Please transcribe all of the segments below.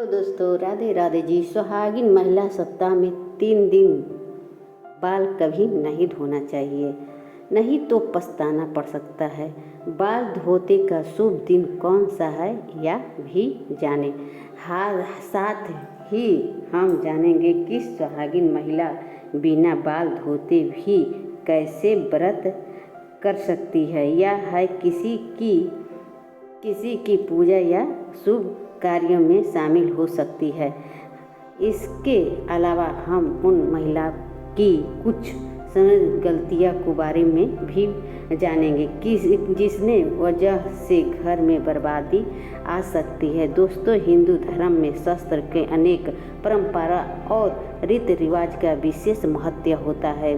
दोस्तों, राधे राधे जी। सुहागिन महिला सप्ताह में 3 दिन बाल कभी नहीं धोना चाहिए, नहीं तो पछताना पड़ सकता है। बाल धोते का शुभ दिन कौन सा है या भी जाने। साथ ही हम जानेंगे कि सुहागिन महिला बिना बाल धोते भी कैसे व्रत कर सकती है या है किसी की पूजा या शुभ कार्यों में शामिल हो सकती है। इसके अलावा हम उन महिला की कुछ गलतियों के बारे में भी जानेंगे कि जिसने वजह से घर में बर्बादी आ सकती है। दोस्तों, हिंदू धर्म में शास्त्र के अनेक परंपरा और रीति रिवाज का विशेष महत्व होता है।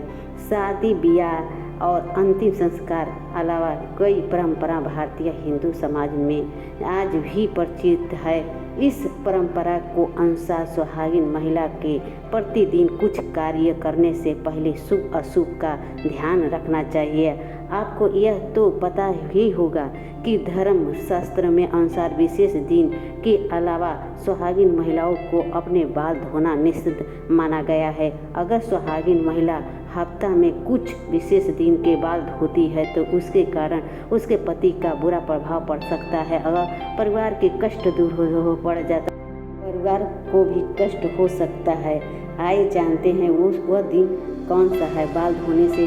शादी ब्याह और अंतिम संस्कार अलावा कई परंपरा भारतीय हिंदू समाज में आज भी प्रचलित है। इस परंपरा को अनुसार सुहागिन महिला के प्रतिदिन कुछ कार्य करने से पहले शुभ अशुभ का ध्यान रखना चाहिए। आपको यह तो पता ही होगा कि धर्म शास्त्र में अनुसार विशेष दिन के अलावा सुहागिन महिलाओं को अपने बाल धोना निषिद्ध माना गया है। अगर सुहागिन महिला हफ्ता में कुछ विशेष दिन के बाल धोती है तो उसके कारण उसके पति का बुरा प्रभाव पड़ सकता है। अगर परिवार के कष्ट दूर हो पड़ जाता परिवार को भी कष्ट हो सकता है। आइए जानते हैं वह दिन कौन सा है। बाल धोने से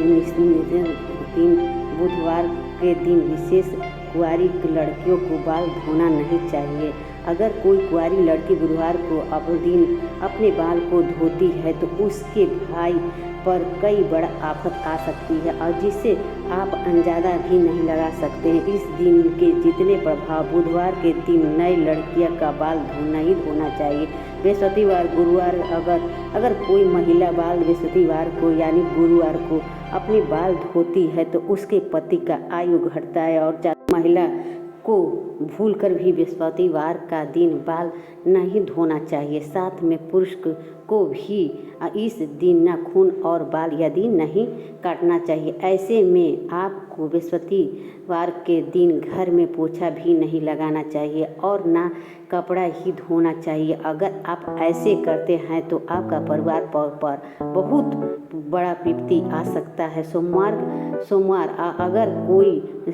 दिन बुधवार के दिन विशेष कुंवारी लड़कियों को बाल धोना नहीं चाहिए। अगर कोई कुंवारी लड़की बुधवार को अपने बाल को धोती है तो उसके भाई पर कई बड़ा आफत आ सकती है और जिसे आप अंदाजा भी नहीं लगा सकते हैं। इस दिन के जितने प्रभाव बुधवार के दिन नई लड़कियों का बाल नहीं धोना चाहिए। बृहस्पतिवार गुरुवार अगर कोई महिला बृहस्पतिवार को यानी गुरुवार को अपने बाल धोती है तो उसके पति का आयु घटता है और महिला को भूलकर भी बृहस्पतिवार का दिन बाल नहीं धोना चाहिए। साथ में पुरुष को भी इस दिन नाखून और बाल यदि नहीं काटना चाहिए। ऐसे में आपको बृहस्पतिवार के दिन घर में पोछा भी नहीं लगाना चाहिए और ना कपड़ा ही धोना चाहिए। अगर आप ऐसे करते हैं तो आपका परिवार पर बहुत बड़ा विपत्ति आ सकता है। सोमवार अगर कोई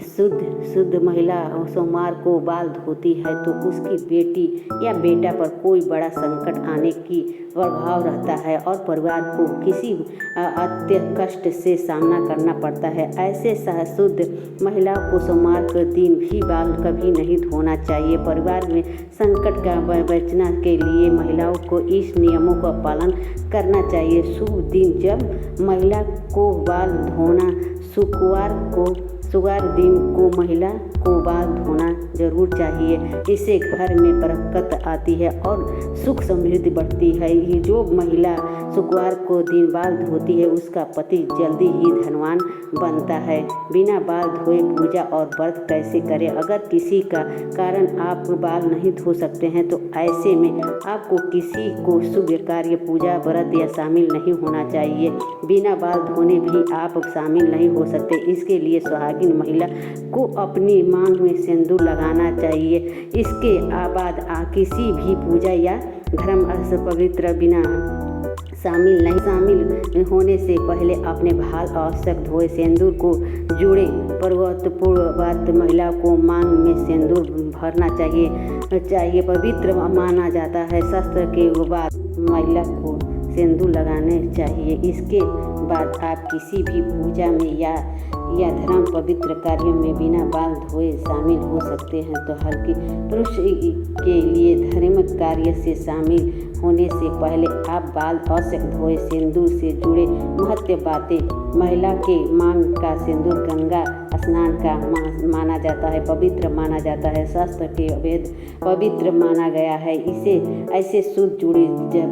शुद्ध महिला सोमवार को बाल धोती है तो उसकी बेटी या बेटा पर कोई बड़ा संकट आने की प्रभाव रहता है और परिवार को किसी अत्यंत कष्ट से सामना करना पड़ता है। ऐसे शुद्ध महिलाओं को सोमवार के दिन भी बाल कभी नहीं धोना चाहिए। परिवार में संकट का बचने के लिए महिलाओं को इस नियमों का पालन करना चाहिए। शुभ दिन जब महिला को बाल धोना शुक्रवार दिन को महिला को बाल धोना जरूर चाहिए। इससे घर में बरकत आती है और सुख समृद्धि बढ़ती है। ये जो महिला शुक्रवार को दिन बाल धोती है उसका पति जल्दी ही धनवान बनता है। बिना बाल धोए पूजा और व्रत कैसे करें। अगर किसी का कारण आप बाल नहीं धो सकते हैं तो ऐसे में आपको किसी को शुभ कार्य पूजा व्रत या शामिल नहीं होना चाहिए। बिना बाल धोने भी आप शामिल नहीं हो सकते। इसके लिए सुहागिन महिला को अपनी मांग में सिंदूर लगाना चाहिए। इसके बाद किसी भी पूजा या धर्म पवित्र बिना शामिल होने से पहले अपने बाल आवश्यक धोए। सिंदूर को जुड़े पूर्ववत महिला को मांग में सिंदूर भरना चाहिए। पवित्र माना जाता है। शास्त्र के बाद महिला को सिंदूर लगाने चाहिए। इसके बाद आप किसी भी पूजा में या धर्म पवित्र कार्यों में बिना बाल धोए शामिल हो सकते हैं। तो हल्की पुरुष के लिए धार्मिक कार्य से शामिल होने से पहले आप बाल अवश्य धोए। सिंदूर से जुड़े महत्व बातें। महिला के मांग का सिंदूर गंगा स्नान का माना जाता है, पवित्र माना जाता है। शास्त्र के वेद पवित्र माना गया है। इसे ऐसे शुद्ध जुड़े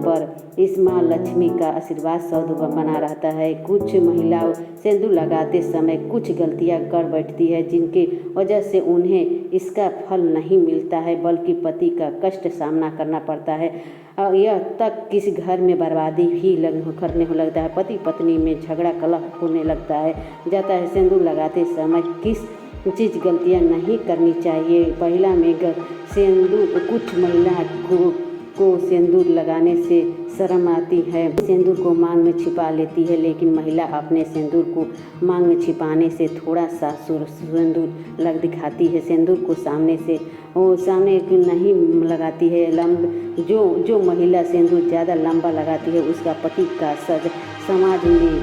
पर इस माँ लक्ष्मी का आशीर्वाद सौद बना रहता है। कुछ महिलाओं सिंदूर लगाते समय कुछ गलतियां कर बैठती है जिनके वजह से उन्हें इसका फल नहीं मिलता है बल्कि पति का कष्ट सामना करना पड़ता है। यह तक किसी घर में बर्बादी भी करने हो लगता है। पति पत्नी में झगड़ा कलह होने लगता है जाता है। सिंदूर लगाते समय किस चीज़ गलतियां नहीं करनी चाहिए। पहला में सिंदूर कुछ महिला को को सिंदूर लगाने से शर्म आती है, सिंदूर को मांग में छिपा लेती है, लेकिन महिला अपने सिंदूर को मांग में छिपाने से थोड़ा सा सिंदूर लग दिखाती है। सिंदूर को सामने नहीं लगाती है। जो महिला सिंदूर ज़्यादा लंबा लगाती है उसका पति का समाज में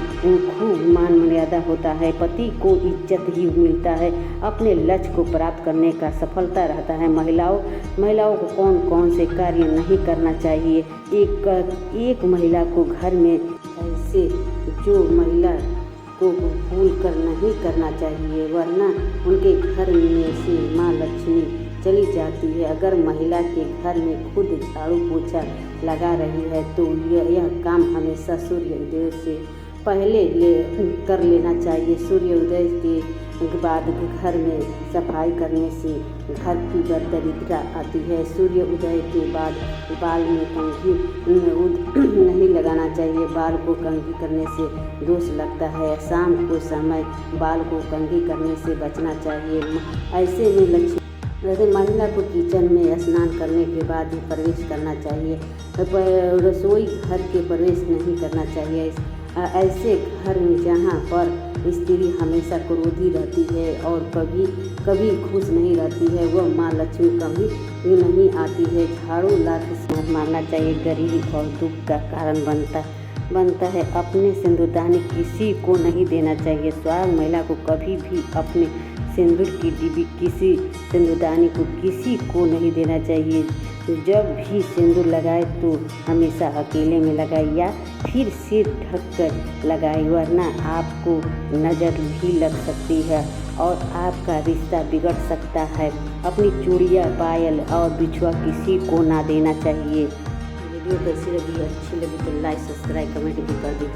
खूब मान मर्यादा होता है, पति को इज्जत ही मिलता है, अपने लक्ष्य को प्राप्त करने का सफलता रहता है। महिलाओं को कौन कौन से कार्य नहीं करना चाहिए। एक महिला को घर में ऐसे जो महिला को भूल कर नहीं करना चाहिए, वरना उनके घर में से माँ लक्ष्मी चली जाती है। अगर महिला के घर में खुद झाड़ू पोछा लगा रही है तो यह काम हमेशा सूर्योदय से पहले कर लेना चाहिए। सूर्योदय के बाद घर में सफाई करने से घर की दरिद्रता आती है। सूर्योदय के बाद बाल में कंघी नहीं लगाना चाहिए, बाल को कंघी करने से दोष लगता है। शाम को समय बाल को कंघी करने से बचना चाहिए। ऐसे में महिला को किचन में स्नान करने के बाद ही प्रवेश करना चाहिए, रसोई घर के प्रवेश नहीं करना चाहिए। ऐसे घर में जहाँ पर स्त्री हमेशा क्रोधी रहती है और कभी खुश नहीं रहती है, वह माँ लक्ष्मी कभी नहीं आती है। झाड़ू लाकर मारना चाहिए, गरीबी और दुख का कारण बनता है। अपने सिंदूरदानी किसी को नहीं देना चाहिए। सुहाग महिला को कभी भी अपने सिंदूर की डिब्बी किसी सिंदूरदानी को किसी को नहीं देना चाहिए। जब भी सिंदूर लगाए तो हमेशा अकेले में लगाए या फिर सिर ढककर लगाए, वरना आपको नज़र भी लग सकती है और आपका रिश्ता बिगड़ सकता है। अपनी चूड़ियाँ, पायल और बिछुआ किसी को ना देना चाहिए। वीडियो कैसी लगी, अच्छी लगी तो लाइक, सब्सक्राइब, कमेंट भी कर दीजिए।